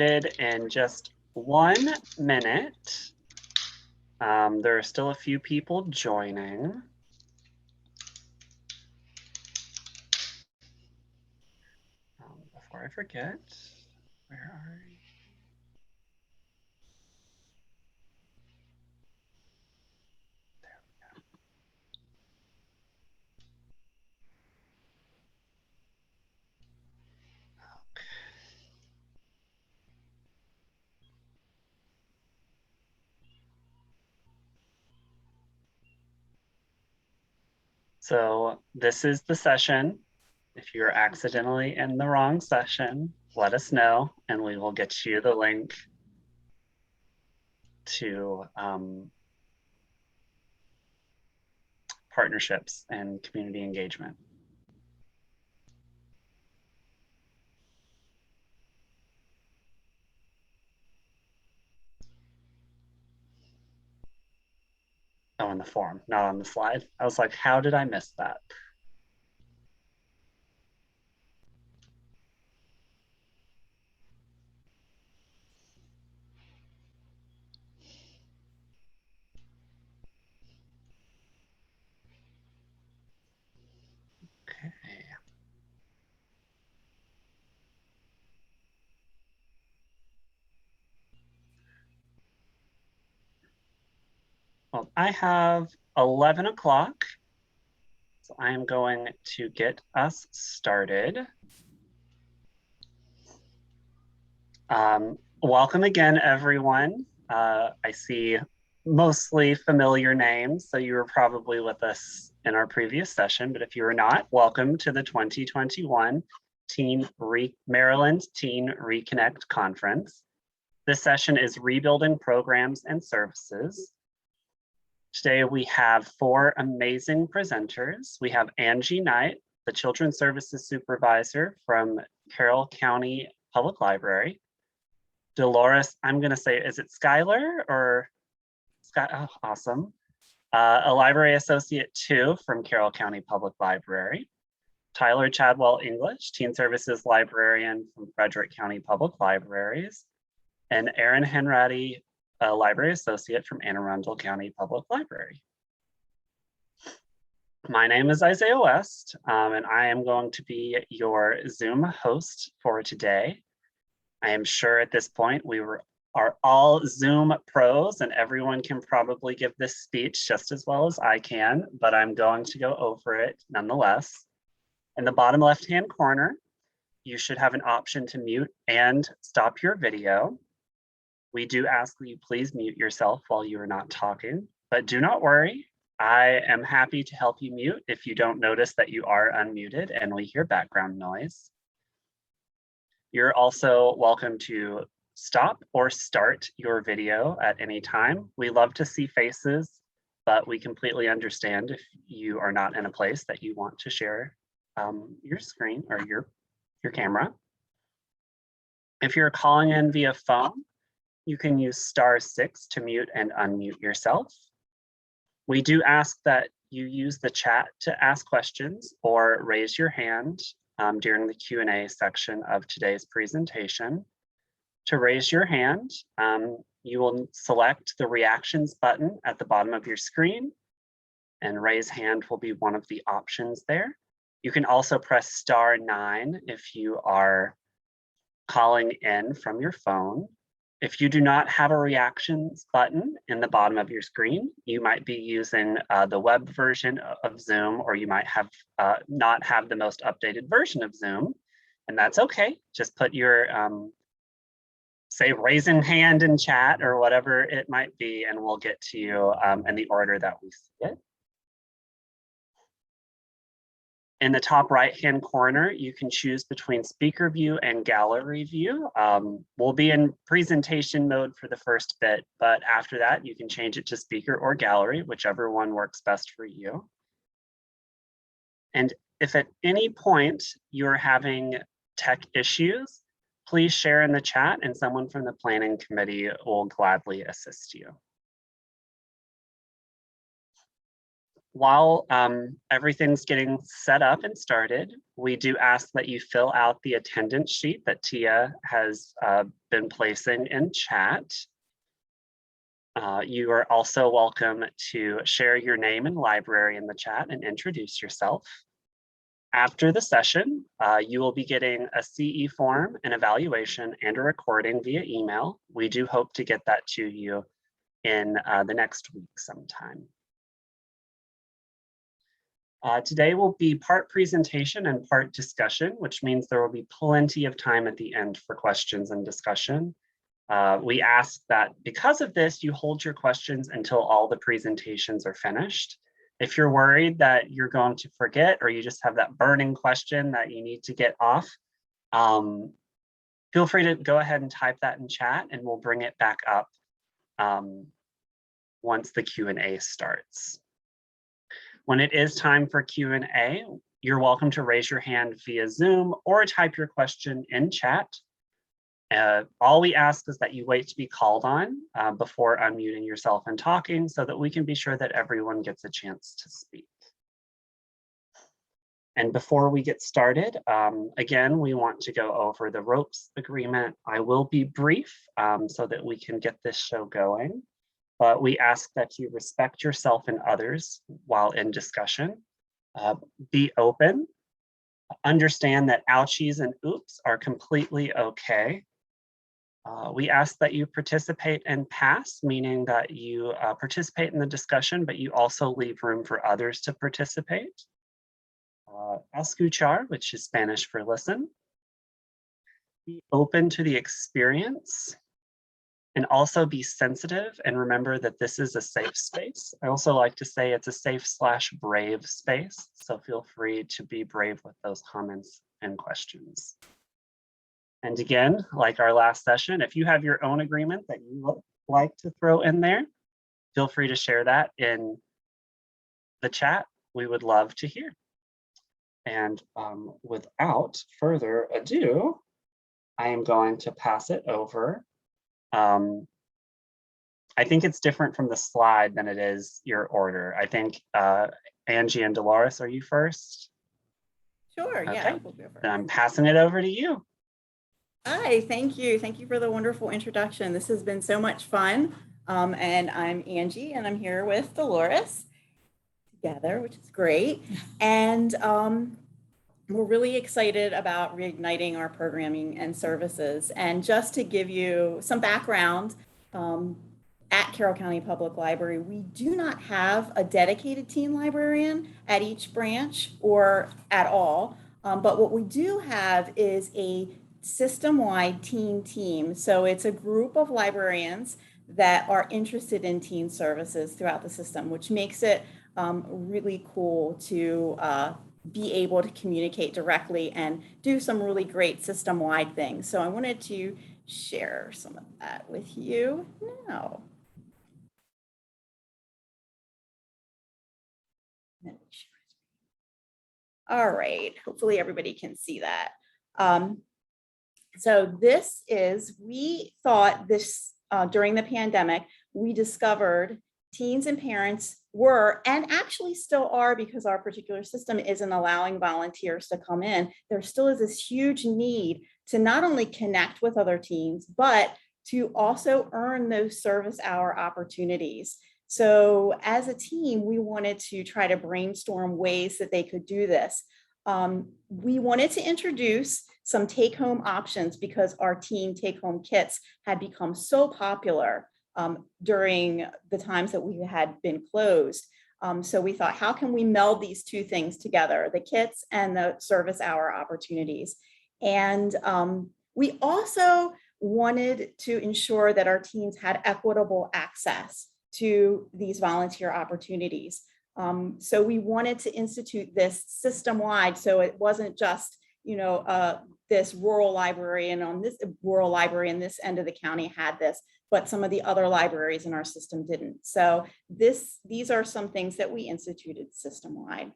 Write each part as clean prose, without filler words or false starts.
In just 1 minute. There are still a few people joining. Before I forget, where are you? There we go. Okay. So this is the session. If you're accidentally in the wrong session, let us know and we will get you the link to partnerships and community engagement. Oh, in the form, not on the slide. I was like, how did I miss that? Okay. Well, I have 11 o'clock, so I am going to get us started. Welcome again, everyone. I see mostly familiar names, so you were probably with us in our previous session, but if you were not, welcome to the 2021 Maryland Teen Reconnect Conference. This session is Rebuilding Programs and Services. Today we have 4 amazing presenters. We have Angie Knight, the Children's Services Supervisor from Carroll County Public Library. Dolores, I'm gonna say, is it Skylar or Sky? Oh, awesome. A Library Associate 2 from Carroll County Public Library. Tyler Chadwell English, Teen Services Librarian from Frederick County Public Libraries. And Aaron Henratty, a Library Associate from Anne Arundel County Public Library. My name is Isaiah West, and I am going to be your Zoom host for today. I am sure at this point we are all Zoom pros and everyone can probably give this speech just as well as I can, but I'm going to go over it nonetheless. In the bottom left-hand corner, you should have an option to mute and stop your video. We do ask that you please mute yourself while you are not talking, but do not worry. I am happy to help you mute if you don't notice that you are unmuted and we hear background noise. You're also welcome to stop or start your video at any time. We love to see faces, but we completely understand if you are not in a place that you want to share your screen or your camera. If you're calling in via phone, you can use *6 to mute and unmute yourself. We do ask that you use the chat to ask questions or raise your hand during the Q&A section of today's presentation. To raise your hand, you will select the reactions button at the bottom of your screen, and raise hand will be one of the options there. You can also press *9 if you are calling in from your phone. If you do not have a reactions button in the bottom of your screen, you might be using the web version of Zoom, or you might have not have the most updated version of Zoom, and that's okay. Just put your, say, raising hand in chat or whatever it might be, and we'll get to you in the order that we see it. In the top right-hand corner, you can choose between speaker view and gallery view. We'll be in presentation mode for the first bit, but after that, you can change it to speaker or gallery, whichever one works best for you. And if at any point you're having tech issues, please share in the chat and someone from the planning committee will gladly assist you. while everything's getting set up and started, we do ask that you fill out the attendance sheet that Tia has been placing in chat. You are also welcome to share your name and library in the chat and introduce yourself. After the session, you will be getting a CE form, an evaluation, and a recording via email. We do hope to get that to you in the next week sometime. Today will be part presentation and part discussion, which means there will be plenty of time at the end for questions and discussion. We ask that because of this, you hold your questions until all the presentations are finished. If you're worried that you're going to forget, or you just have that burning question that you need to get off, feel free to go ahead and type that in chat and we'll bring it back up once the Q&A starts. When it is time for Q&A, you're welcome to raise your hand via Zoom or type your question in chat. All we ask is that you wait to be called on before unmuting yourself and talking so that we can be sure that everyone gets a chance to speak. And before we get started, again, we want to go over the ropes agreement. I will be brief so that we can get this show going. But we ask that you respect yourself and others while in discussion. Be open. Understand that ouchies and oops are completely okay. We ask that you participate and pass, meaning that you participate in the discussion, but you also leave room for others to participate. Escuchar, which is Spanish for listen. Be open to the experience. And also be sensitive and remember that this is a safe space. I also like to say it's a safe/brave space. So feel free to be brave with those comments and questions. And again, like our last session, if you have your own agreement that you would like to throw in there, feel free to share that in the chat. We would love to hear. And without further ado, I am going to pass it over. I think it's different from the slide than it is your order. I think Angie and Dolores, are you first? Sure, okay. Yeah, we'll go first. Then I'm passing it over to you. Hi, thank you. Thank you for the wonderful introduction. This has been so much fun. And I'm Angie, and I'm here with Dolores together, which is great. And we're really excited about reigniting our programming and services. And just to give you some background, at Carroll County Public Library, we do not have a dedicated teen librarian at each branch or at all. But what we do have is a system-wide teen team. So it's a group of librarians that are interested in teen services throughout the system, which makes it really cool to be able to communicate directly and do some really great system-wide things. So I wanted to share some of that with you now. All right, hopefully everybody can see that. So this is, we thought this, during the pandemic, we discovered teens and parents were, and actually still are, because our particular system isn't allowing volunteers to come in, there still is this huge need to not only connect with other teens, but to also earn those service hour opportunities. So as a team, we wanted to try to brainstorm ways that they could do this. We wanted to introduce some take-home options because our teen take-home kits had become so popular during the times that we had been closed. So we thought, how can we meld these two things together, the kits and the service hour opportunities? And we also wanted to ensure that our teens had equitable access to these volunteer opportunities. So we wanted to institute this system-wide, so it wasn't just, you know, this rural library, and on this rural library in this end of the county had this, but some of the other libraries in our system didn't. So these are some things that we instituted system-wide.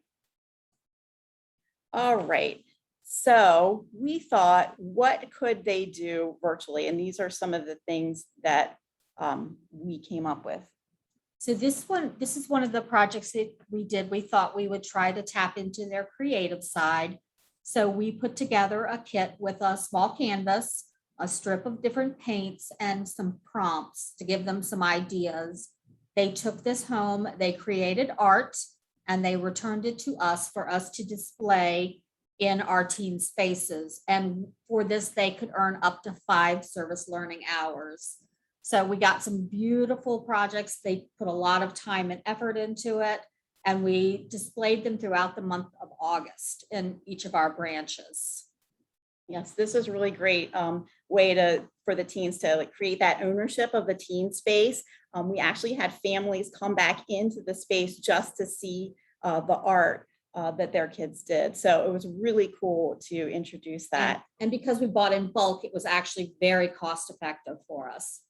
All right, so we thought, what could they do virtually? And these are some of the things that we came up with. So this is one of the projects that we did. We thought we would try to tap into their creative side. So we put together a kit with a small canvas, a strip of different paints, and some prompts to give them some ideas. They took this home, they created art, and they returned it to us for us to display in our teen spaces. And for this, they could earn up to 5 service learning hours. So we got some beautiful projects. They put a lot of time and effort into it, and we displayed them throughout the month of August in each of our branches. Yes, this is really great way for the teens to like create that ownership of the teen space. We actually had families come back into the space just to see the art that their kids did. So it was really cool to introduce that. And because we bought in bulk, it was actually very cost effective for us.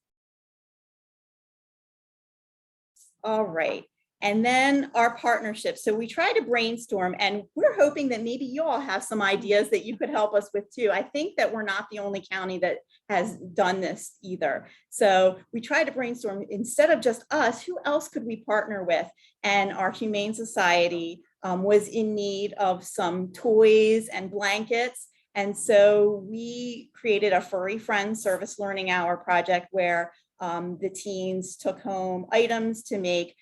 All right. And then our partnership. So we try to brainstorm, and we're hoping that maybe you all have some ideas that you could help us with too. I think that we're not the only county that has done this either. So we try to brainstorm, instead of just us, who else could we partner with? And our Humane Society was in need of some toys and blankets. And so we created a Furry Friends Service Learning Hour project where the teens took home items to make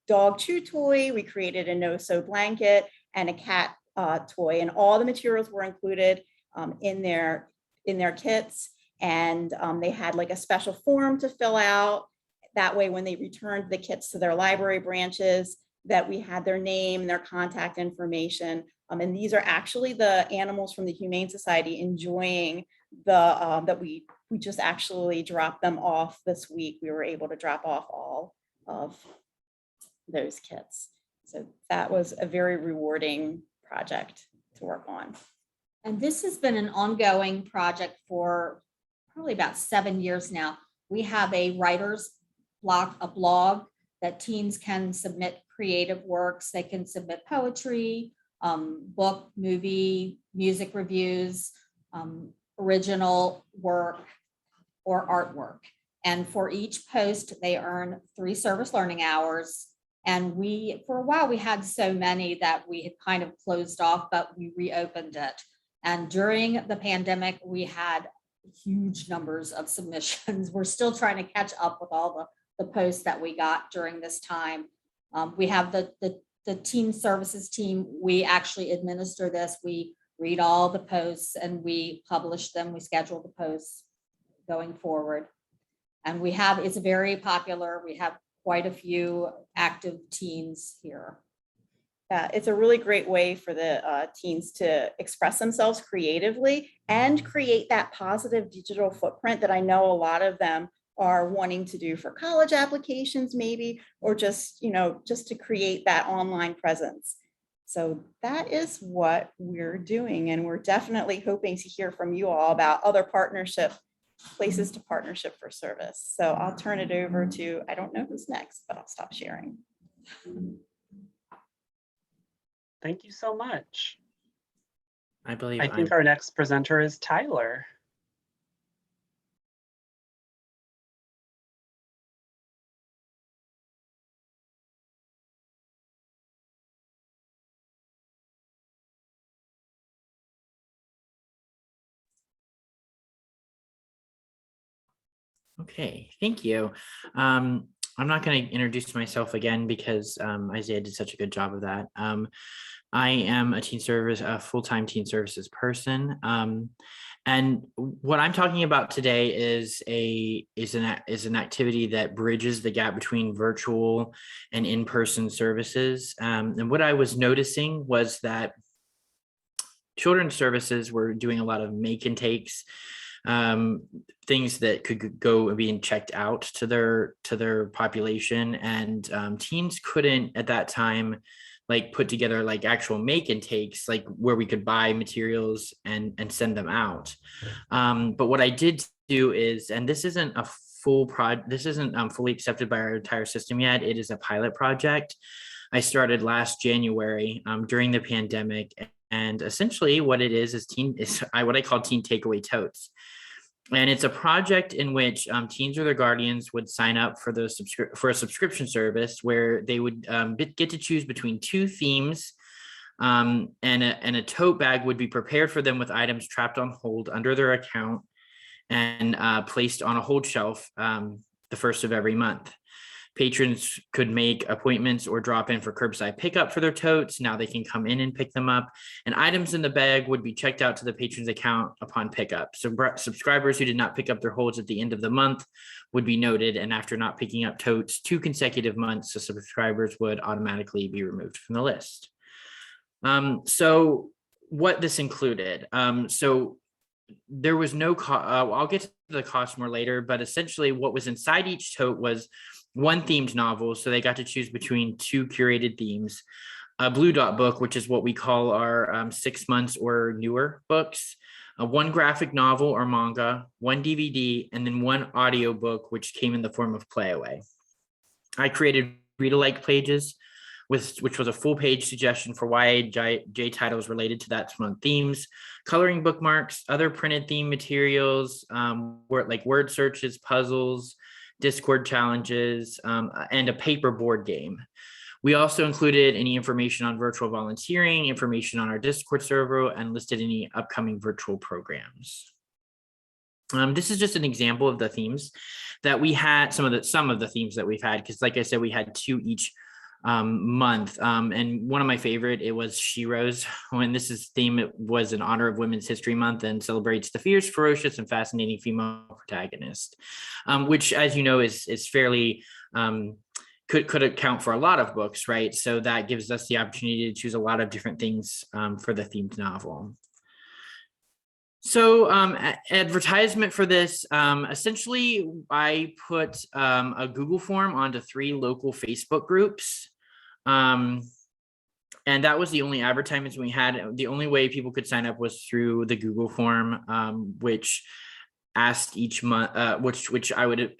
dog chew toy. We created a no-sew blanket and a cat toy, and all the materials were included in their kits. And they had like a special form to fill out. That way, when they returned the kits to their library branches, that we had their name, their contact information. And these are actually the animals from the Humane Society enjoying that we just actually dropped them off this week. We were able to drop off all of those kits. So that was a very rewarding project to work on. And this has been an ongoing project for probably about 7 years now. We have a writer's block, a blog that teens can submit creative works. They can submit poetry, book, movie, music reviews, original work, or artwork. And for each post, they earn 3 service learning hours. And for a while, we had so many that we had kind of closed off, but we reopened it. And during the pandemic, we had huge numbers of submissions. We're still trying to catch up with all the posts that we got during this time. We have the teen services team. We actually administer this. We read all the posts and we publish them. We schedule the posts going forward. And it's very popular. We have quite a few active teens here. Yeah, it's a really great way for the teens to express themselves creatively and create that positive digital footprint that I know a lot of them are wanting to do for college applications maybe, or just to create that online presence. So that is what we're doing. And we're definitely hoping to hear from you all about other places to partnership for service. So I'll turn it over to, I don't know who's next, but I'll stop sharing. Thank you so much. I think our next presenter is Tyler. Okay, thank you. I'm not going to introduce myself again because Isaiah did such a good job of that. I am a full-time teen services person. And what I'm talking about today is an activity that bridges the gap between virtual and in-person services. And what I was noticing was that children's services were doing a lot of make and takes, things that could go being checked out to their population, and teens couldn't at that time like put together like actual make and takes, like where we could buy materials and send them out. But what I did do is, and this isn't a this isn't fully accepted by our entire system yet. It is a pilot project. I started last January during the pandemic, and essentially what it is what I call teen takeaway totes. And it's a project in which teens or their guardians would sign up for for a subscription service where they would get to choose between two themes, and a tote bag would be prepared for them with items trapped on hold under their account and placed on a hold shelf the first of every month. Patrons could make appointments or drop in for curbside pickup for their totes. Now they can come in and pick them up, and items in the bag would be checked out to the patron's account upon pickup. So subscribers who did not pick up their holds at the end of the month would be noted, and after not picking up totes 2 consecutive months, the subscribers would automatically be removed from the list. So what this included, so there was no cost. I'll get to the cost more later, but essentially what was inside each tote was one themed novel. So they got to choose between 2 curated themes, a Blue Dot book, which is what we call our 6 months or newer books, one graphic novel or manga, one DVD, and then one audio book, which came in the form of Playaway. I created read-alike pages, which was a full page suggestion for YA titles related to that month themes, coloring bookmarks, other printed theme materials, like word searches, puzzles, Discord challenges, and a paper board game. We also included any information on virtual volunteering, information on our Discord server, and listed any upcoming virtual programs. This is just an example of the themes that we had, some of the themes that we've had, because like I said, we had 2 each month, and one of my favorite, it was Sheroes. When this is theme, it was in honor of Women's History Month and celebrates the fierce, ferocious, and fascinating female protagonist, which, as you know, is fairly could account for a lot of books, right? So that gives us the opportunity to choose a lot of different things for the themed novel. So advertisement for this, essentially, I put a Google form onto 3 local Facebook groups. And that was the only advertisements we had. The only way people could sign up was through the Google form, which asked each month, which I would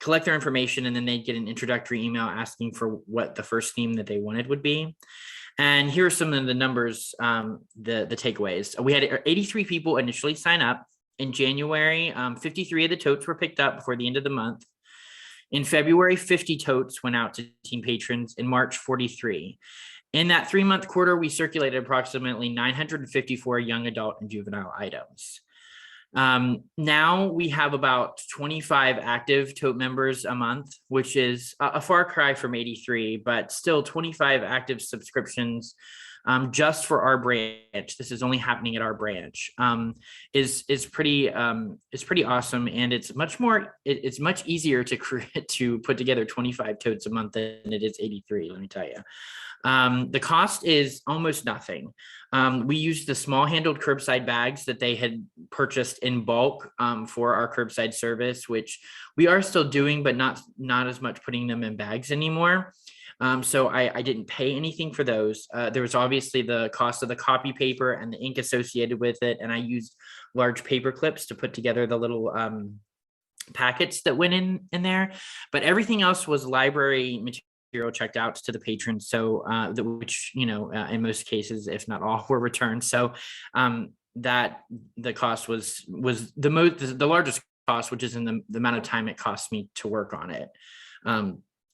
collect their information, and then they'd get an introductory email asking for what the first theme that they wanted would be. And here are some of the numbers, the takeaways. We had 83 people initially sign up. In January, 53 of the totes were picked up before the end of the month. In February, 50 totes went out to teen patrons. In March, 43. In that 3-month quarter, we circulated approximately 954 young adult and juvenile items. Now we have about 25 active tote members a month, which is a far cry from 83, but still 25 active subscriptions just for our branch. This is only happening at our branch. Is pretty awesome, and it's much easier to put together 25 totes a month than it is 83. Let me tell you. The cost is almost nothing. We used the small handled curbside bags that they had purchased in bulk for our curbside service, which we are still doing, but not as much putting them in bags anymore. So I didn't pay anything for those. There was obviously the cost of the copy paper and the ink associated with it. And I used large paper clips to put together the little packets that went in there. But everything else was library material checked out to the patrons. So which, in most cases, if not all, were returned. So that the cost was the largest cost, which is in the amount of time it cost me to work on it.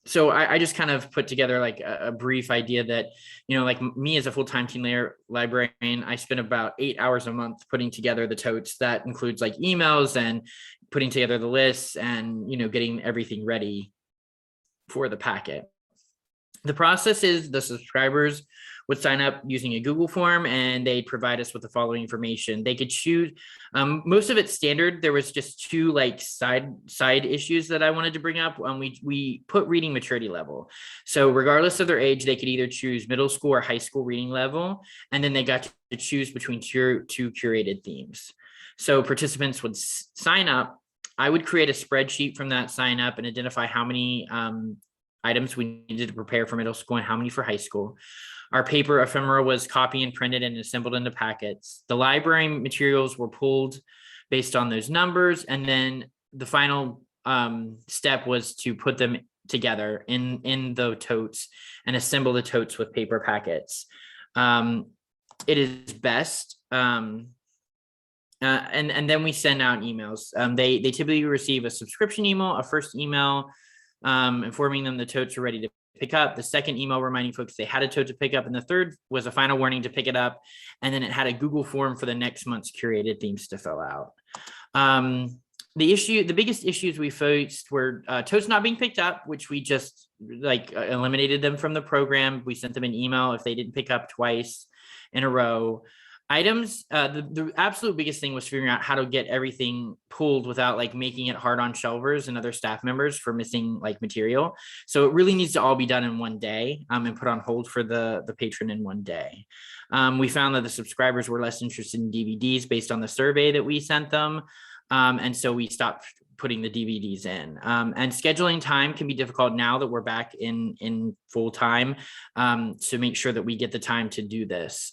So I just kind of put together like a brief idea that, like me as a full-time teen librarian, I spend about 8 hours a month putting together the totes. That includes like emails and putting together the lists and, getting everything ready for the packet. The process is the subscribers would sign up using a Google form, and they'd provide us with the following information. They could choose, most of it's standard. There was just 2 like side issues that I wanted to bring up. We put reading maturity level. So regardless of their age, they could either choose middle school or high school reading level, and then they got to choose between 2 curated themes. So participants would sign up. I would create a spreadsheet from that sign up and identify how many items we needed to prepare for middle school and how many for high school. Our paper ephemera was copied and printed and assembled into packets. The library materials were pulled based on those numbers. And then the final step was to put them together in the totes and assemble the totes with paper packets. It is best And then we send out emails. They typically receive a subscription email, a first email informing them the totes are ready to pick up. The second email reminding folks they had a tote to pick up. And the third was a final warning to pick it up. And then it had a Google form for the next month's curated themes to fill out. The biggest issues we faced were totes not being picked up, which we just eliminated them from the program. We sent them an email if they didn't pick up twice in a row. Items, the absolute biggest thing was figuring out how to get everything pulled without making it hard on shelvers and other staff members for missing material. So it really needs to all be done in one day and put on hold for the patron in one day. We found that the subscribers were less interested in DVDs based on the survey that we sent them. And so we stopped putting the DVDs in. And scheduling time can be difficult now that we're back in full time to make sure that we get the time to do this.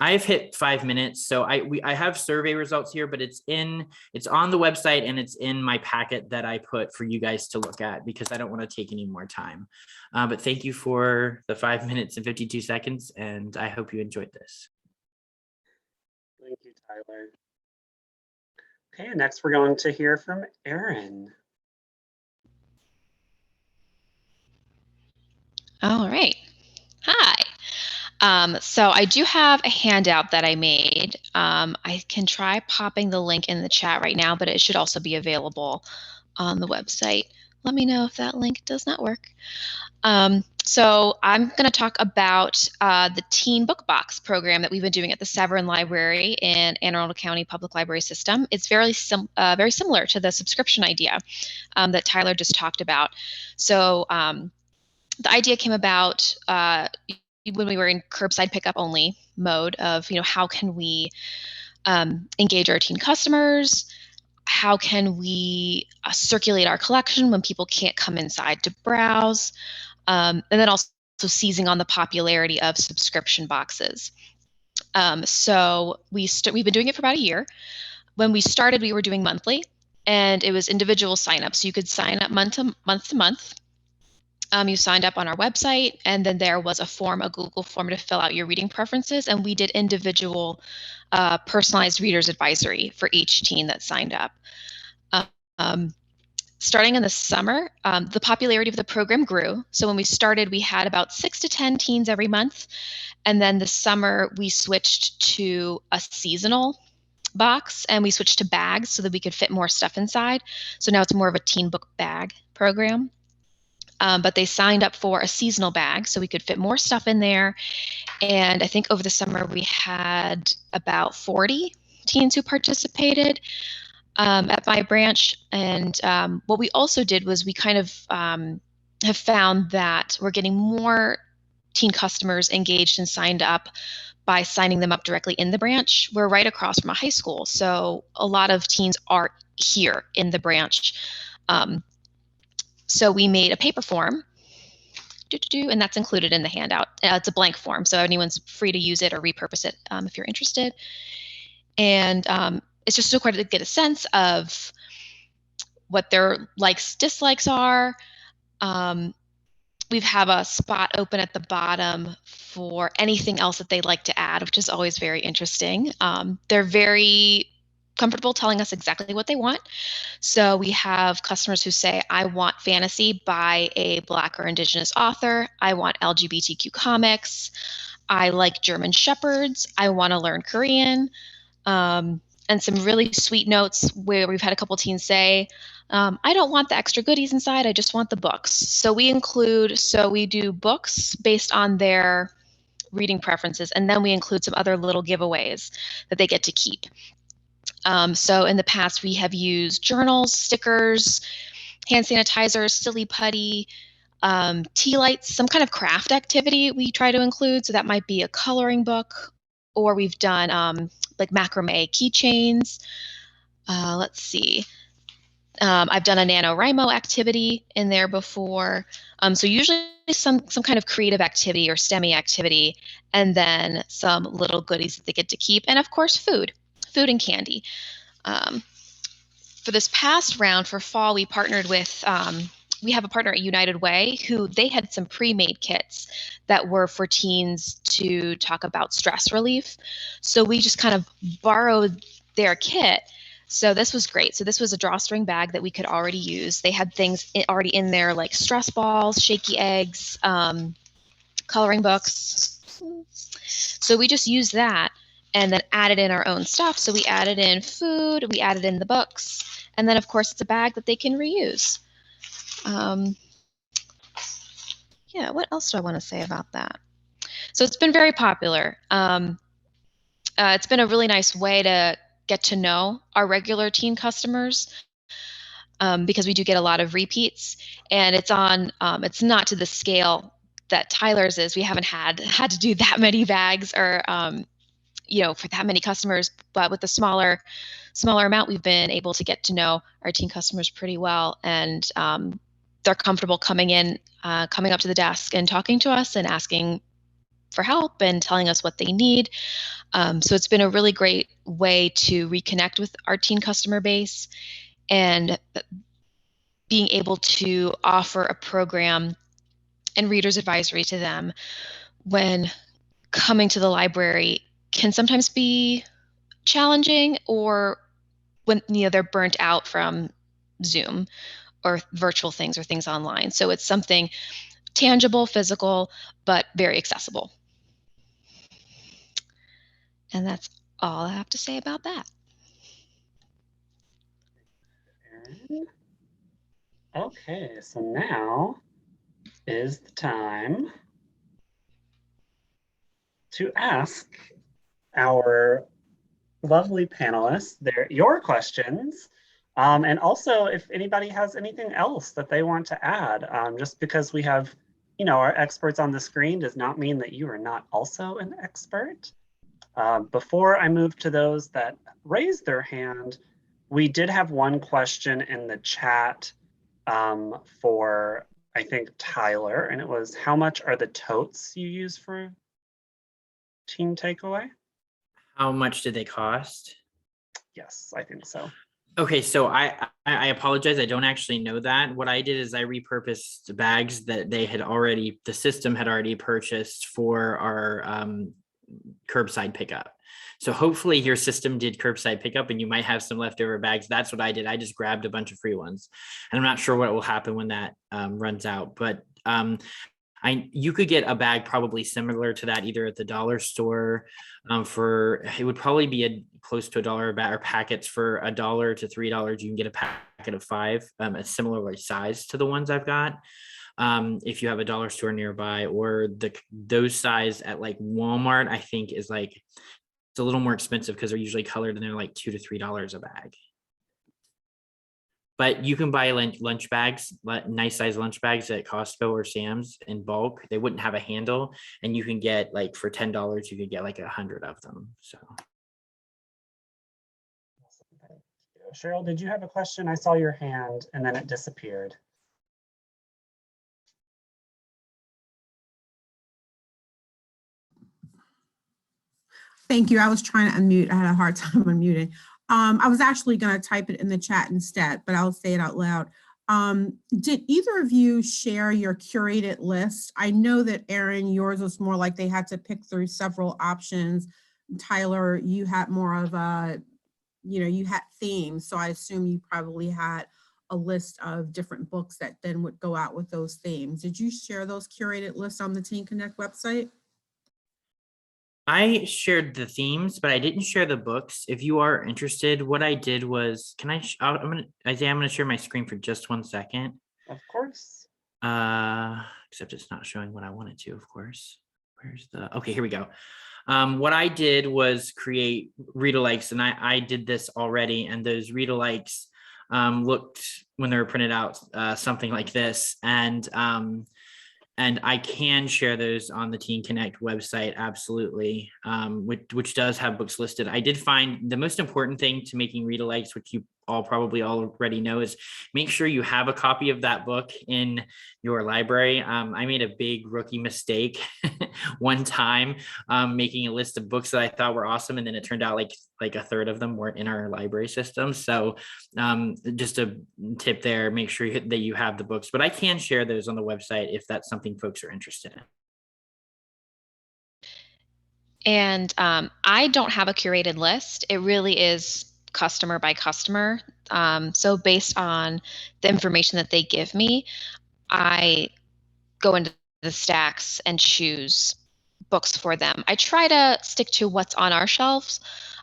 I've hit 5 minutes, so I have survey results here, but it's on the website and it's in my packet that I put for you guys to look at because I don't want to take any more time. But thank you for the 5 minutes and 52 seconds, and I hope you enjoyed this. Thank you, Tyler. Okay, next we're going to hear from Erin. All right. Hi. So I do have a handout that I made. I can try popping the link in the chat right now, but it should also be available on the website. Let me know if that link does not work. So I'm going to talk about the Teen Book Box program that we've been doing at the Severn Library in Anne Arundel County Public Library System. It's very similar to the subscription idea that Tyler just talked about. So the idea came about when we were in curbside pickup only mode of, how can we engage our teen customers? How can we circulate our collection when people can't come inside to browse? And then also seizing on the popularity of subscription boxes. So we've been doing it for about a year. When we started, we were doing monthly, and it was individual signups. So you could sign up month to month. You signed up on our website, and then there was a Google form to fill out your reading preferences, and we did individual personalized reader's advisory for each teen that signed up. Starting in the summer, the popularity of the program grew. So when we started, we had about 6 to 10 teens every month. And then this summer, we switched to a seasonal box, and we switched to bags so that we could fit more stuff inside. So now it's more of a teen book bag program. But they signed up for a seasonal bag so we could fit more stuff in there. And I think over the summer, we had about 40 teens who participated at my branch. And what we also did was we kind of have found that we're getting more teen customers engaged and signed up by signing them up directly in the branch. We're right across from a high school, so a lot of teens are here in the branch. So we made a paper form, and that's included in the handout. It's a blank form, so anyone's free to use it or repurpose it if you're interested. And it's just so quite to get a sense of what their likes, dislikes are. We have a spot open at the bottom for anything else that they'd like to add, which is always very interesting. They're very comfortable telling us exactly what they want. So we have customers who say, I want fantasy by a Black or Indigenous author. I want LGBTQ comics. I like German Shepherds. I want to learn Korean. And some really sweet notes where we've had a couple teens say, I don't want the extra goodies inside, I just want the books. So we do books based on their reading preferences, and then we include some other little giveaways that they get to keep. So in the past, we have used journals, stickers, hand sanitizers, silly putty, tea lights, some kind of craft activity we try to include. So that might be a coloring book, or we've done like macrame keychains. Let's see. I've done a NaNoWriMo activity in there before. So usually some kind of creative activity or STEMmy activity, and then some little goodies that they get to keep. And of course, food and candy. For this past round for fall, we partnered with, we have a partner at United Way who they had some pre-made kits that were for teens to talk about stress relief. So we just kind of borrowed their kit. So this was great. So this was a drawstring bag that we could already use. They had things already in there like stress balls, shaky eggs, coloring books. So we just used that and then added in our own stuff. So we added in food, we added in the books, and then of course it's a bag that they can reuse. Yeah, what else do I want to say about that? So it's been very popular. It's been a really nice way to get to know our regular teen customers because we do get a lot of repeats, and it's on. It's not to the scale that Tyler's is. We haven't had to do that many bags or for that many customers, but with the smaller amount, we've been able to get to know our teen customers pretty well, and they're comfortable coming up to the desk and talking to us and asking for help and telling us what they need. So it's been a really great way to reconnect with our teen customer base and being able to offer a program and reader's advisory to them when coming to the library can sometimes be challenging, or when they're burnt out from Zoom or virtual things or things online. So it's something tangible, physical, but very accessible. And that's all I have to say about that. Okay, so now is the time to ask our lovely panelists your questions. And also if anybody has anything else that they want to add, just because we have, our experts on the screen does not mean that you are not also an expert. Before I move to those that raised their hand, we did have one question in the chat for, I think, Tyler, and it was, how much are the totes you use for Teen Takeaway? How much did they cost? Yes, I think so. Okay, so I apologize. I don't actually know that. What I did is I repurposed bags that the system had already purchased for our curbside pickup. So hopefully your system did curbside pickup and you might have some leftover bags. That's what I did. I just grabbed a bunch of free ones. And I'm not sure what will happen when that runs out, but you could get a bag probably similar to that either at the dollar store it would probably be close to $1 a bag, or packets for $1 to $3. You can get a packet of 5, a similar size to the ones I've got. If you have a dollar store nearby, or those size at like Walmart, I think is it's a little more expensive because they're usually colored and they're like $2 to $3 a bag. But you can buy lunch bags, nice size lunch bags at Costco or Sam's in bulk. They wouldn't have a handle, and you can get for $10, you could get 100 of them. So. Cheryl, did you have a question? I saw your hand and then it disappeared. Thank you. I was trying to unmute. I had a hard time unmuting. I was actually going to type it in the chat instead, but I'll say it out loud. Did either of you share your curated list? I know that Erin, yours was more like they had to pick through several options. Tyler, you had more of a, you had themes. So I assume you probably had a list of different books that then would go out with those themes. Did you share those curated lists on the Teen Connect website? I shared the themes, but I didn't share the books. If you are interested, what I did was, Isaiah, I'm gonna share my screen for just 1 second. Of course. Except it's not showing what I wanted to, of course. Okay, here we go. What I did was create read-alikes, and I did this already, and those read-alikes looked, when they were printed out, something like this. And I can share those on the Teen Connect website, absolutely, which does have books listed. I did find the most important thing to making read-alikes, which you all probably already know, is make sure you have a copy of that book in your library. I made a big rookie mistake one time, making a list of books that I thought were awesome, and then it turned out like a third of them weren't in our library system. So just a tip there, make sure that you have the books, but I can share those on the website if that's something folks are interested in. And I don't have a curated list. It really is customer by customer. So based on the information that they give me, I go into the stacks and choose books for them. I try to stick to what's on our shelves,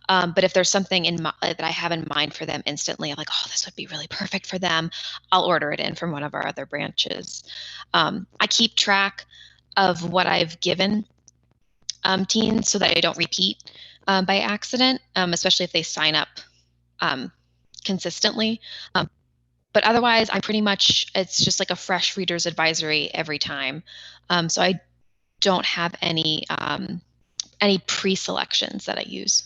but if there's something that I have in mind for them instantly, I'm like, oh, this would be really perfect for them, I'll order it in from one of our other branches. I keep track of what I've given teens so that I don't repeat by accident, especially if they sign up um, consistently. But otherwise, I'm pretty much, it's just like a fresh reader's advisory every time. So I don't have any pre-selections that I use.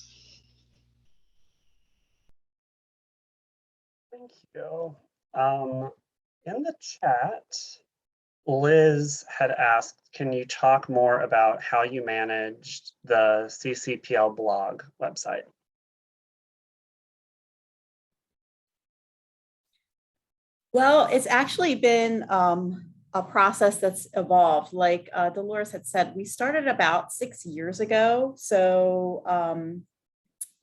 Thank you. In the chat, Liz had asked, can you talk more about how you managed the CCPL blog website? Well, it's actually been a process that's evolved. Like Dolores had said, we started about 6 years ago. So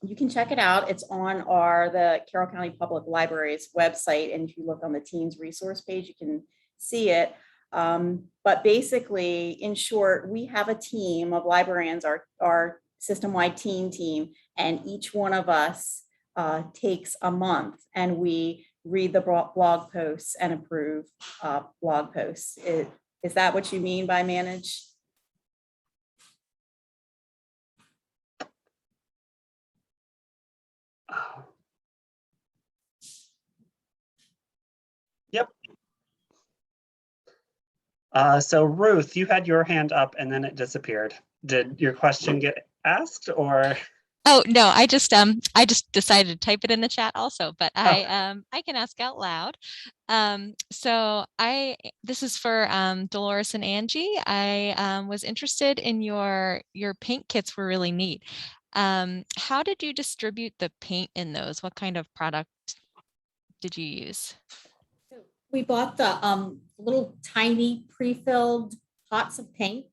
you can check it out. It's on the Carroll County Public Library's website. And if you look on the Teens resource page, you can see it. But basically, in short, we have a team of librarians, our system-wide teen team, and each one of us takes a month and we read the blog posts and approve blog posts. Is that what you mean by manage? Yep. So Ruth, you had your hand up and then it disappeared. Did your question get asked or? Oh no, I just decided to type it in the chat also, but I can ask out loud. So this is for Dolores and Angie. I was interested in your paint kits were really neat. How did you distribute the paint in those? What kind of product did you use? We bought the little tiny pre-filled pots of paint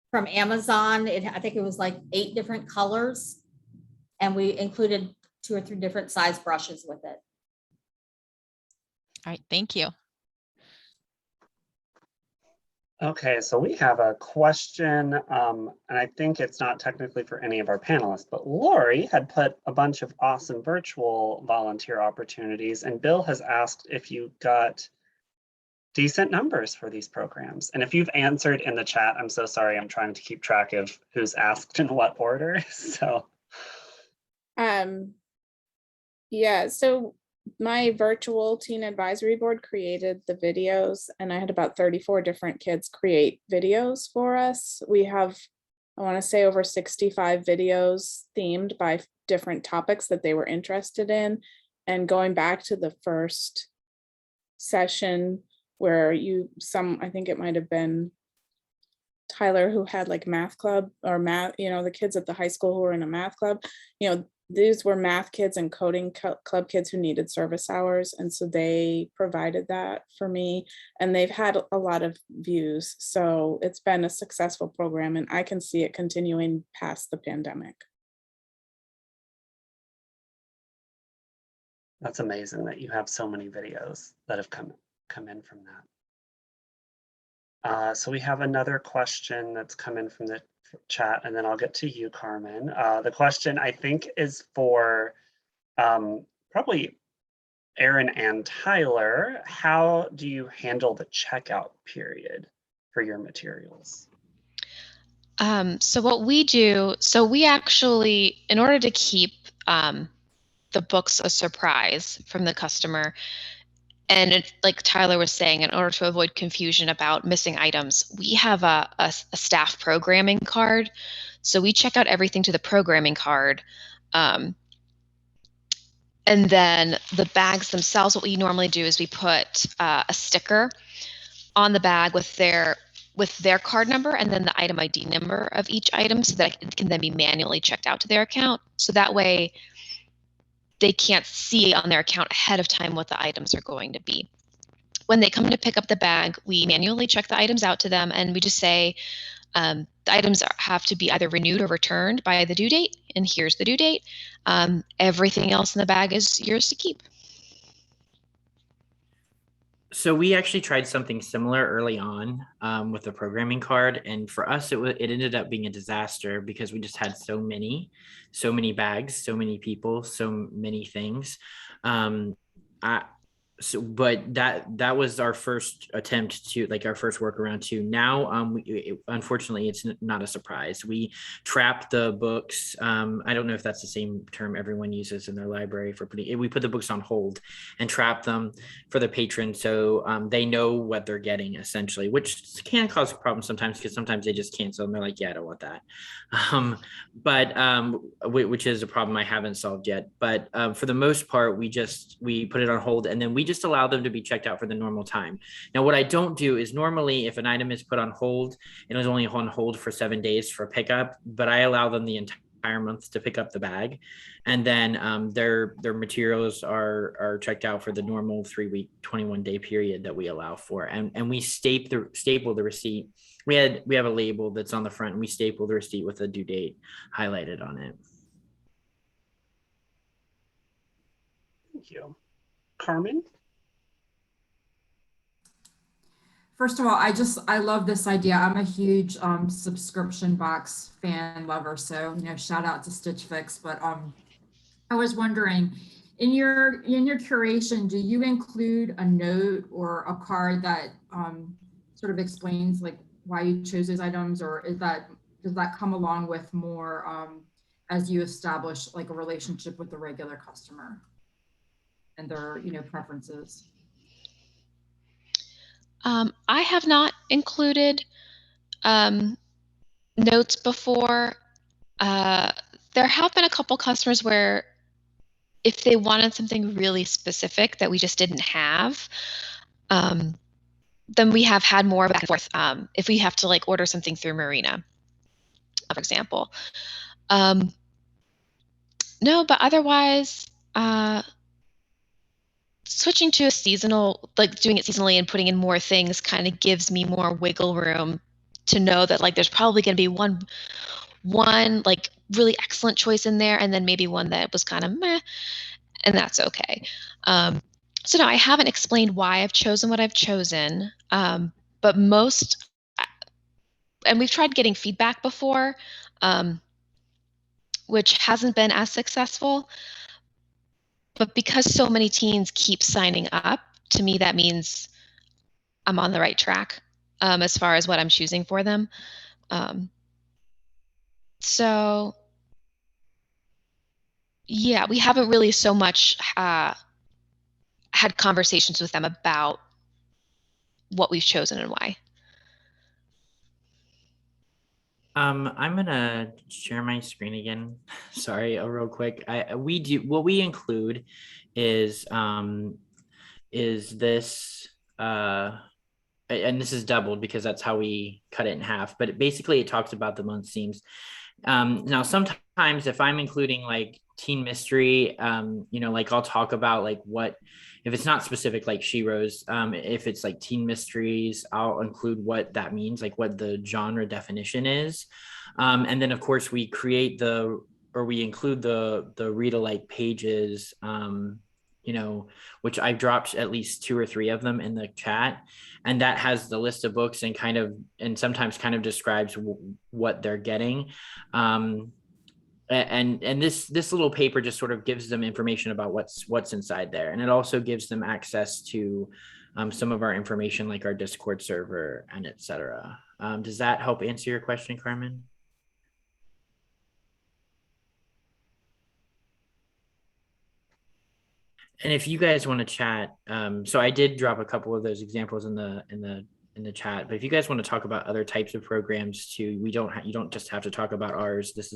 from Amazon. I think it was like 8 different colors, and we included 2 or 3 different size brushes with it. All right, thank you. Okay, so we have a question, and I think it's not technically for any of our panelists, but Lori had put a bunch of awesome virtual volunteer opportunities, and Bill has asked if you got decent numbers for these programs. And if you've answered in the chat, I'm so sorry, I'm trying to keep track of who's asked in what order, so. Yeah, so my virtual teen advisory board created the videos, and I had about 34 different kids create videos for us. We have, I want to say, over 65 videos themed by different topics that they were interested in. And going back to the first session where I think it might have been Tyler who had like math club or math, the kids at the high school who were in a math club, these were math kids and coding club kids who needed service hours. And so they provided that for me, and they've had a lot of views. So it's been a successful program, and I can see it continuing past the pandemic. That's amazing that you have so many videos that have come in from that. So we have another question that's come in from the chat, and then I'll get to you, Carmen. The question I think is for probably Erin and Tyler. How do you handle the checkout period for your materials? So what we do, we actually, in order to keep the books a surprise from the customer, and like Tyler was saying, in order to avoid confusion about missing items, we have a staff programming card. So we check out everything to the programming card. And then the bags themselves, what we normally do is we put a sticker on the bag with their card number and then the item ID number of each item, so that it can then be manually checked out to their account. So that way they can't see on their account ahead of time what the items are going to be. When they come to pick up the bag, we manually check the items out to them, and we just say, The items have to be either renewed or returned by the due date, and here's the due date. Everything else in the bag is yours to keep. So we actually tried something similar early on with the programming card, and for us, it ended up being a disaster because we just had so many bags, so many people, so many things. I but that was our first attempt to, like, our first workaround to. Now unfortunately it's not a surprise. We trap the books. I don't know if that's the same term everyone uses in their library for putting, we put the books on hold and trap them for the patron, so they know what they're getting essentially, which can cause problems sometimes because sometimes they just cancel and they're like, yeah, I don't want that. Which is a problem I haven't solved yet. But for the most part, we put it on hold, and then we just allow them to be checked out for the normal time. Now, what I don't do is, normally if an item is put on hold, it is only on hold for 7 days for pickup, but I allow them the entire month to pick up the bag, and then their materials are checked out for the normal 3-week 21-day period that we allow for, and we staple the receipt. We have a label that's on the front, and we staple the receipt with a due date highlighted on it. Thank you. Carmen? First of all, I love this idea. I'm a huge subscription box fan lover, so shout out to Stitch Fix. But I was wondering, in your curation, do you include a note or a card that sort of explains like why you chose those items, or does that come along with more as you establish like a relationship with the regular customer and their preferences? I have not included notes before. There have been a couple customers where if they wanted something really specific that we just didn't have, then we have had more back and forth. If we have to like order something through Marina, for example. No, but otherwise, switching to a seasonal, like doing it seasonally and putting in more things kind of gives me more wiggle room to know that like there's probably going to be one like really excellent choice in there, and then maybe one that was kind of meh, and that's okay. So no, I haven't explained why I've chosen what I've chosen, but most, and we've tried getting feedback before, which hasn't been as successful. But because so many teens keep signing up, to me, that means I'm on the right track as far as what I'm choosing for them. So yeah, we haven't really so much had conversations with them about what we've chosen and why. I'm gonna share my screen again. Sorry, real quick. What we include is this and this is doubled because that's how we cut it in half. But basically, it talks about the month themes. Now, sometimes if I'm including like teen mystery, like I'll talk about like what, if it's not specific like Sheroes, if it's like teen mysteries, I'll include what that means, like what the genre definition is. And then of course we include the read alike pages, which I've dropped at least 2 or 3 of them in the chat, and that has the list of books and sometimes kind of describes what they're getting. And this little paper just sort of gives them information about what's inside there, and it also gives them access to some of our information like our Discord server and etc. Does that help answer your question, Carmen? And if you guys want to chat, so I did drop a couple of those examples in the chat, but if you guys want to talk about other types of programs too, you don't just have to talk about ours. This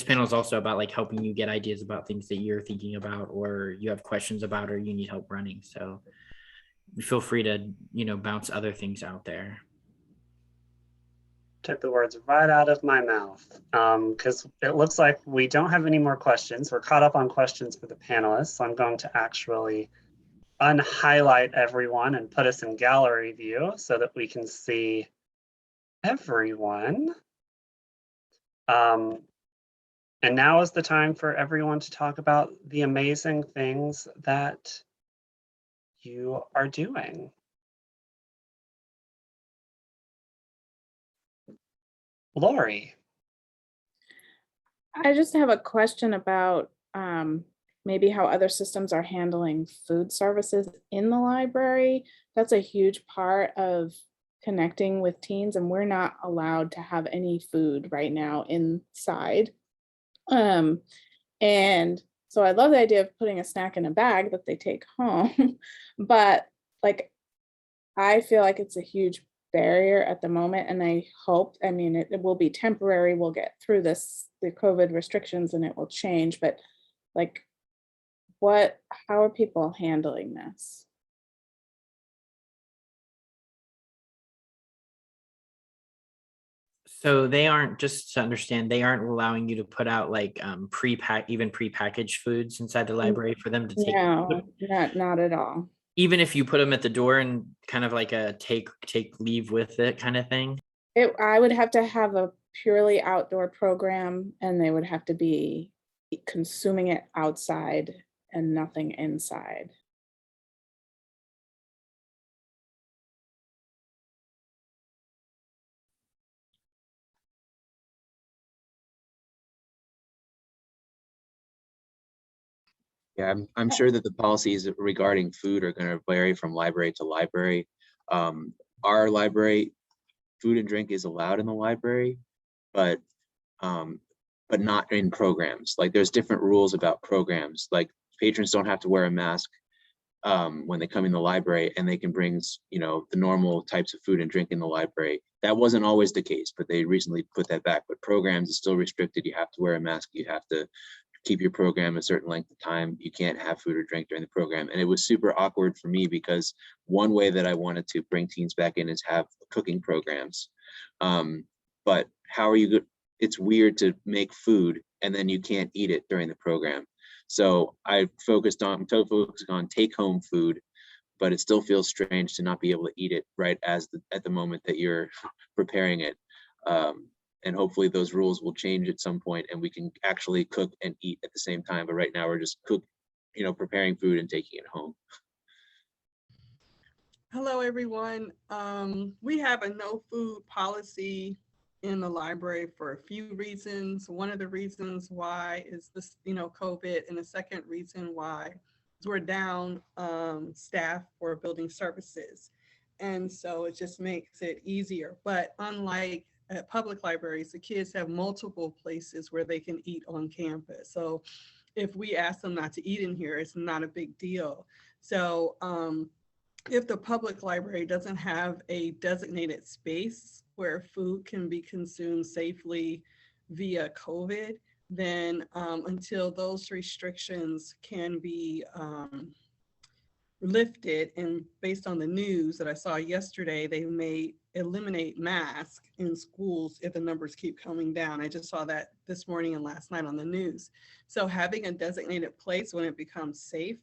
panel is also about like helping you get ideas about things that you're thinking about, or you have questions about, or you need help running. So feel free to, bounce other things out there. Took the words right out of my mouth, because it looks like we don't have any more questions. We're caught up on questions for the panelists. So I'm going to actually unhighlight everyone and put us in gallery view so that we can see everyone. And now is the time for everyone to talk about the amazing things that you are doing. Lori. I just have a question about maybe how other systems are handling food services in the library. That's a huge part of connecting with teens, and we're not allowed to have any food right now inside. And so I love the idea of putting a snack in a bag that they take home, but like I feel like it's a huge barrier at the moment, and I hope, I mean, it will be temporary. We'll get through this, the COVID restrictions, and it will change, but like, how are people handling this? So they aren't, just to understand, they aren't allowing you to put out like even prepackaged foods inside the library for them to take. No, not at all. Even if you put them at the door and kind of like a take leave with it kind of thing. I would have to have a purely outdoor program, and they would have to be consuming it outside and nothing inside. Yeah, I'm sure that the policies regarding food are going to vary from library to library. Our library, food and drink is allowed in the library, but not in programs. Like there's different rules about programs. Like patrons don't have to wear a mask when they come in the library, and they can bring, the normal types of food and drink in the library. That wasn't always the case, but they recently put that back. But programs is still restricted. You have to wear a mask. You have to keep your program a certain length of time. You can't have food or drink during the program. And it was super awkward for me because one way that I wanted to bring teens back in is have cooking programs. But how are you good? It's weird to make food and then you can't eat it during the program. So I focused on take home food, but it still feels strange to not be able to eat it right at the moment that you're preparing it. And hopefully those rules will change at some point and we can actually cook and eat at the same time. But right now we're just preparing food and taking it home. Hello, everyone. We have a no food policy in the library for a few reasons. One of the reasons why is this, COVID, and the second reason why is we're down staff for building services. And so it just makes it easier. But unlike at public libraries, the kids have multiple places where they can eat on campus. So if we ask them not to eat in here, it's not a big deal. So if the public library doesn't have a designated space where food can be consumed safely via COVID, then until those restrictions can be lifted, and based on the news that I saw yesterday, they may eliminate masks in schools if the numbers keep coming down. I just saw that this morning and last night on the news. So having a designated place when it becomes safe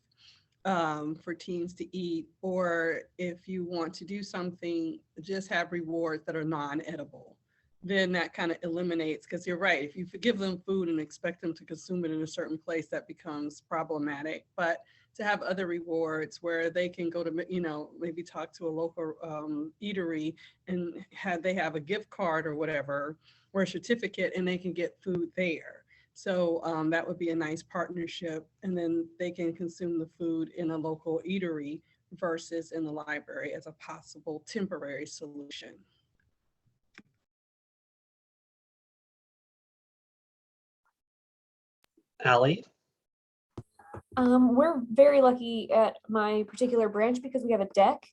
for teens to eat, or if you want to do something, just have rewards that are non-edible. Then that kind of eliminates, because you're right, if you give them food and expect them to consume it in a certain place, that becomes problematic. But to have other rewards where they can go to, maybe talk to a local eatery and they have a gift card or whatever, or a certificate, and they can get food there. So that would be a nice partnership, and then they can consume the food in a local eatery versus in the library as a possible temporary solution. Allie? We're very lucky at my particular branch because we have a deck.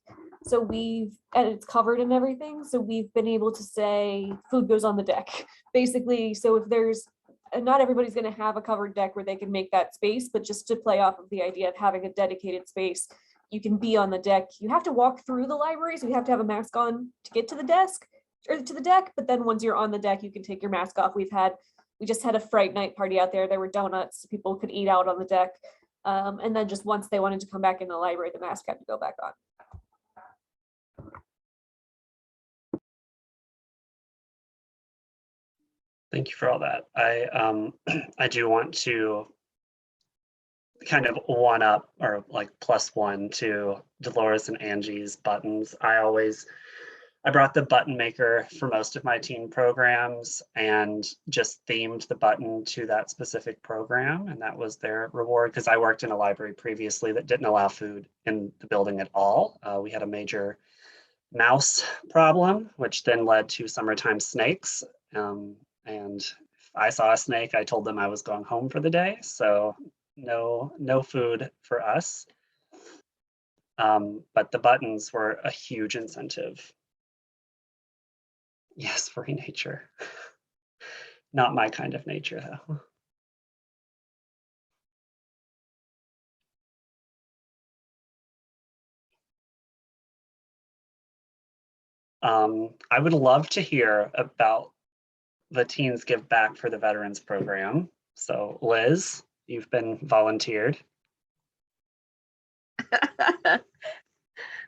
So and it's covered and everything. So we've been able to say food goes on the deck, basically. So if not everybody's going to have a covered deck where they can make that space, but just to play off of the idea of having a dedicated space, you can be on the deck. You have to walk through the library, so you have to have a mask on to get to the desk or to the deck. But then once you're on the deck, you can take your mask off. We just had a Fright Night party out there. There were donuts. People could eat out on the deck. And then just once they wanted to come back in the library, the mask had to go back on. Thank you for all that. I do want to kind of one up or like +1 to Dolores and Angie's buttons. I brought the button maker for most of my teen programs and just themed the button to that specific program. And that was their reward because I worked in a library previously that didn't allow food in the building at all. We had a major mouse problem, which then led to summertime snakes. And if I saw a snake, I told them I was going home for the day. So no food for us. But the buttons were a huge incentive. Yes, free nature. Not my kind of nature, though. I would love to hear about the Teens Give Back for the Veterans program. So Liz, you've been volunteered.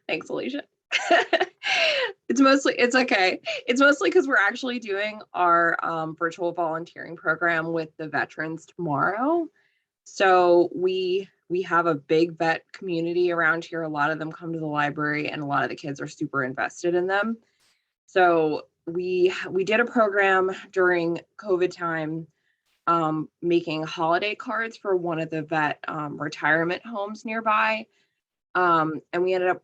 Thanks, Alicia. It's okay. It's mostly because we're actually doing our virtual volunteering program with the veterans tomorrow. So we have a big vet community around here. A lot of them come to the library and a lot of the kids are super invested in them. So we did a program during COVID time, making holiday cards for one of the vet retirement homes nearby. And we ended up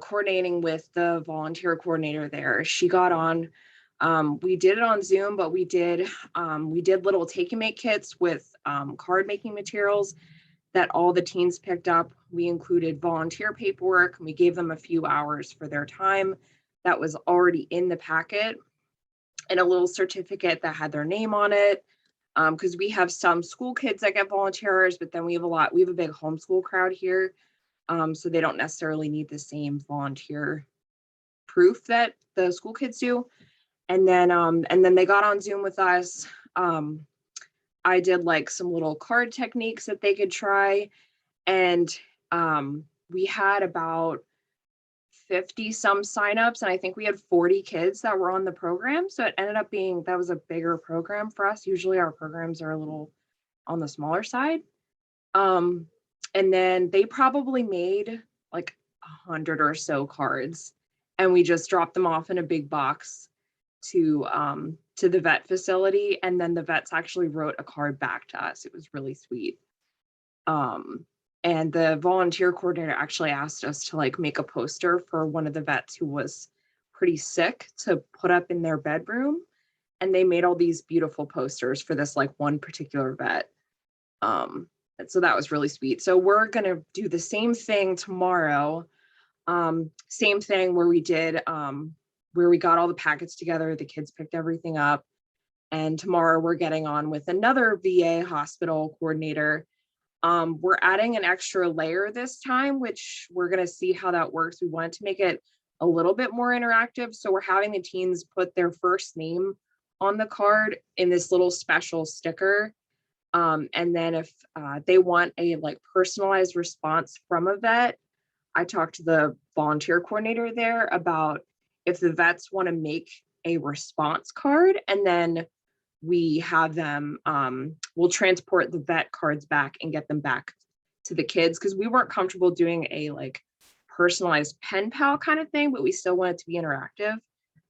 coordinating with the volunteer coordinator there. She got on. We did it on Zoom, but we did little take and make kits with card making materials that all the teens picked up. We included volunteer paperwork and we gave them a few hours for their time that was already in the packet and a little certificate that had their name on it. Because we have some school kids that get volunteers, but then we have a big homeschool crowd here. So they don't necessarily need the same volunteer proof that the school kids do. And then they got on Zoom with us. I did like some little card techniques that they could try. And we had about 50 some signups, and I think we had 40 kids that were on the program. So it ended up being, that was a bigger program for us. Usually our programs are a little on the smaller side. And then they probably made like 100 or so cards, and we just dropped them off in a big box to the vet facility. And then the vets actually wrote a card back to us. It was really sweet. And the volunteer coordinator actually asked us to like make a poster for one of the vets who was pretty sick to put up in their bedroom. And they made all these beautiful posters for this like one particular vet. And so that was really sweet. So we're gonna do the same thing tomorrow. Same thing where we did, where we got all the packets together, the kids picked everything up. And tomorrow we're getting on with another VA hospital coordinator. We're adding an extra layer this time, which we're gonna see how that works. We wanted to make it a little bit more interactive. So we're having the teens put their first name on the card in this little special sticker. And then if they want a like personalized response from a vet, I talked to the volunteer coordinator there about if the vets want to make a response card, and then we have them, we'll transport the vet cards back and get them back to the kids, because we weren't comfortable doing a like personalized pen pal kind of thing, but we still want it to be interactive.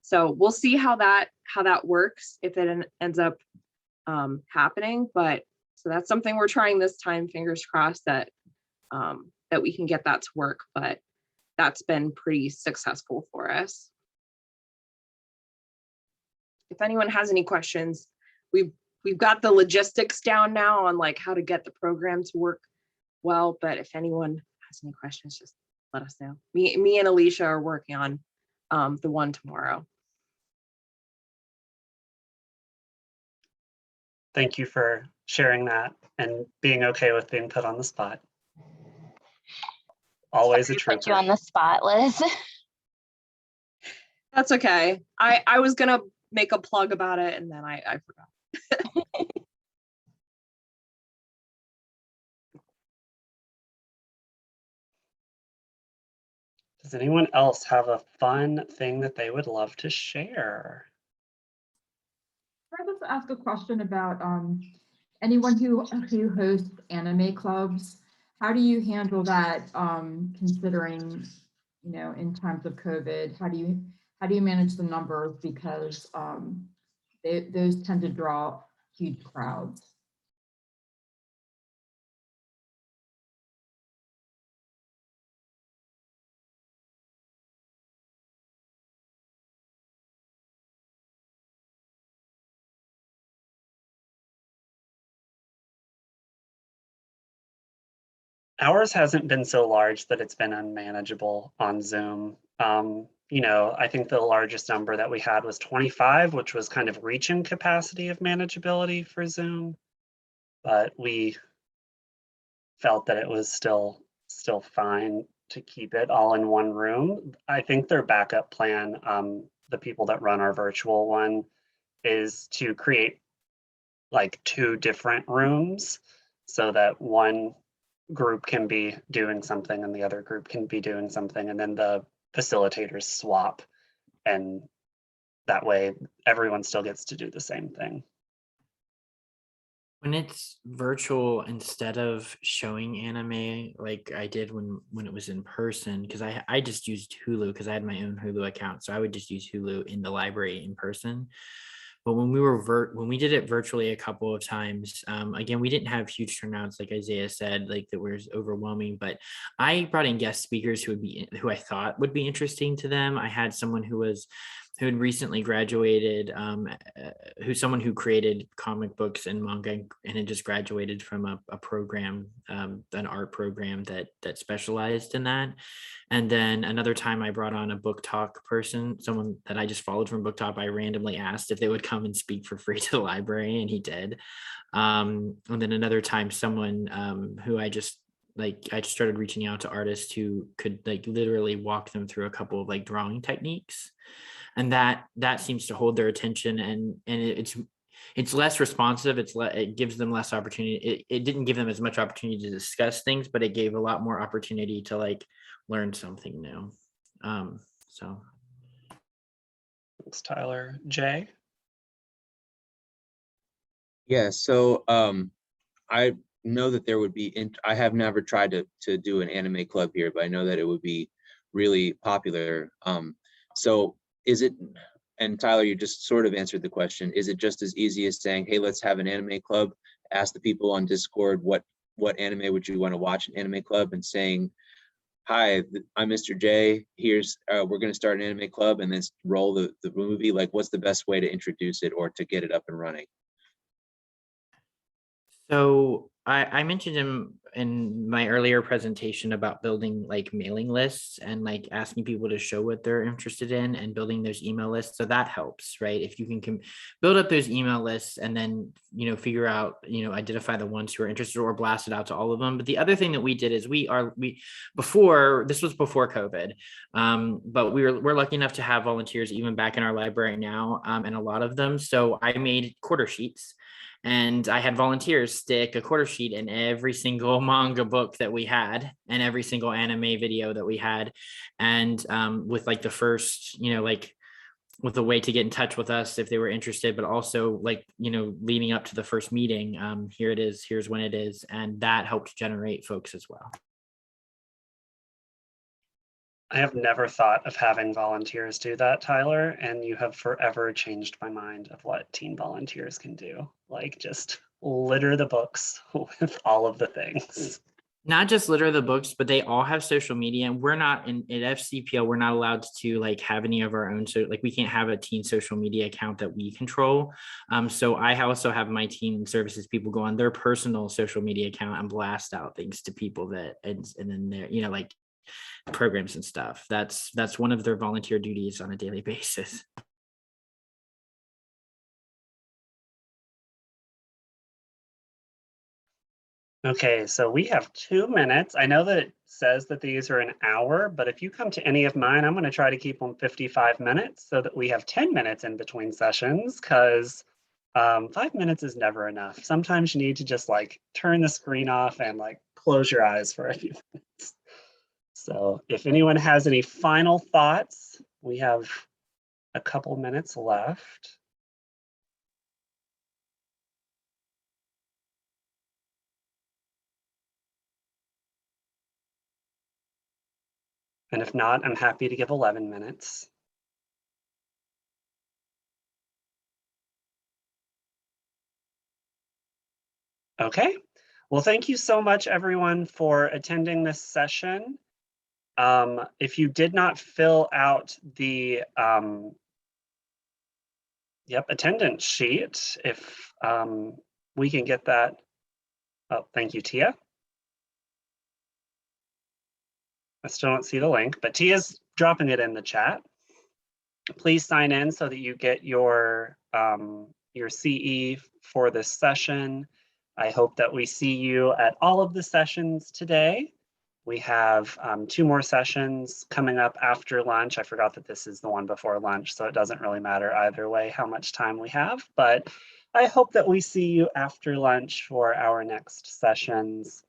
So we'll see how that works if it ends up happening. But so that's something we're trying this time, fingers crossed that that we can get that to work, but that's been pretty successful for us. If anyone has any questions, we've got the logistics down now on like how to get the program to work well, but if anyone has any questions, just let us know. Me and Alicia are working on the one tomorrow. Thank you for sharing that and being okay with being put on the spot. Always a trooper. Put you on the spot, Liz. That's okay. I was gonna make a plug about it and then I forgot. Does anyone else have a fun thing that they would love to share? I just ask a question about anyone who hosts anime clubs? How do you handle that, considering, you know, in times of COVID? How do you manage the numbers, because those tend to draw huge crowds? Ours hasn't been so large that it's been unmanageable on Zoom. You know, I think the largest number that we had was 25, which was kind of reaching capacity of manageability for Zoom. But we felt that it was still fine to keep it all in one room. I think their backup plan, the people that run our virtual one, is to create like 2 different rooms so that one group can be doing something and the other group can be doing something, and then the facilitators swap, and that way everyone still gets to do the same thing. When it's virtual, instead of showing anime like I did when it was in person, because I just used Hulu because I had my own Hulu account, so I would just use Hulu in the library in person. But when we did it virtually a couple of times, again, we didn't have huge turnouts like Isaiah said, like that was overwhelming. But I brought in guest speakers who I thought would be interesting to them. I had someone who had recently graduated, someone who created comic books and manga and had just graduated from a program, an art program that specialized in that. And then another time I brought on a book talk person, someone that I just followed from Book Talk. I randomly asked if they would come and speak for free to the library, and he did. And then another time, someone who I just started reaching out to artists who could like literally walk them through a couple of like drawing techniques, and that seems to hold their attention, and it's less responsive. It gives them less opportunity. It didn't give them as much opportunity to discuss things, but it gave a lot more opportunity to like learn something new. So Thanks, Tyler. Jay? Yeah, so I know that there would be, I have never tried to do an anime club here, but I know that it would be really popular. So is it, and Tyler, you just sort of answered the question, is it just as easy as saying, hey, let's have an anime club, ask the people on Discord what anime would you want to watch an anime club, and saying, hi, I'm Mr. J, here's, we're gonna start an anime club, and then roll the movie? Like, what's the best way to introduce it or to get it up and running? So I mentioned in my earlier presentation about building like mailing lists and like asking people to show what they're interested in and building those email lists. So that helps, right? If you can build up those email lists and then, figure out, identify the ones who are interested or blast it out to all of them. But the other thing that we did is before, this was before COVID, but we're lucky enough to have volunteers even back in our library now, and a lot of them. So I made quarter sheets. And I had volunteers stick a quarter sheet in every single manga book that we had and every single anime video that we had. And with like the first, with a way to get in touch with us if they were interested, but also like, leading up to the first meeting, here it is, here's when it is. And that helped generate folks as well. I have never thought of having volunteers do that, Tyler, and you have forever changed my mind of what teen volunteers can do. Like, just litter the books with all of the things. Not just litter the books, but they all have social media. And we're not at FCPL, we're not allowed to like have any of our own. So like we can't have a teen social media account that we control. So I also have my teen services people go on their personal social media account and blast out things to people that, and then they're, like programs and stuff. That's one of their volunteer duties on a daily basis. Okay, so we have 2 minutes. I know that it says that these are an hour, but if you come to any of mine, I'm going to try to keep them 55 minutes so that we have 10 minutes in between sessions, because 5 minutes is never enough. Sometimes you need to just like turn the screen off and like close your eyes for a few minutes. So if anyone has any final thoughts, we have a couple minutes left. And if not, I'm happy to give 11 minutes. Okay, well, thank you so much, everyone, for attending this session. If you did not fill out the attendance sheet, if we can get that. Oh, thank you, Tia. I still don't see the link, but Tia's dropping it in the chat. Please sign in so that you get your CE for this session. I hope that we see you at all of the sessions today. We have 2 more sessions coming up after lunch. I forgot that this is the one before lunch, so it doesn't really matter either way how much time we have, but I hope that we see you after lunch for our next sessions.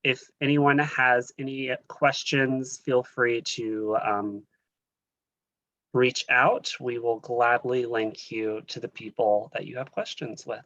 If anyone has any questions, feel free to reach out. We will gladly link you to the people that you have questions with.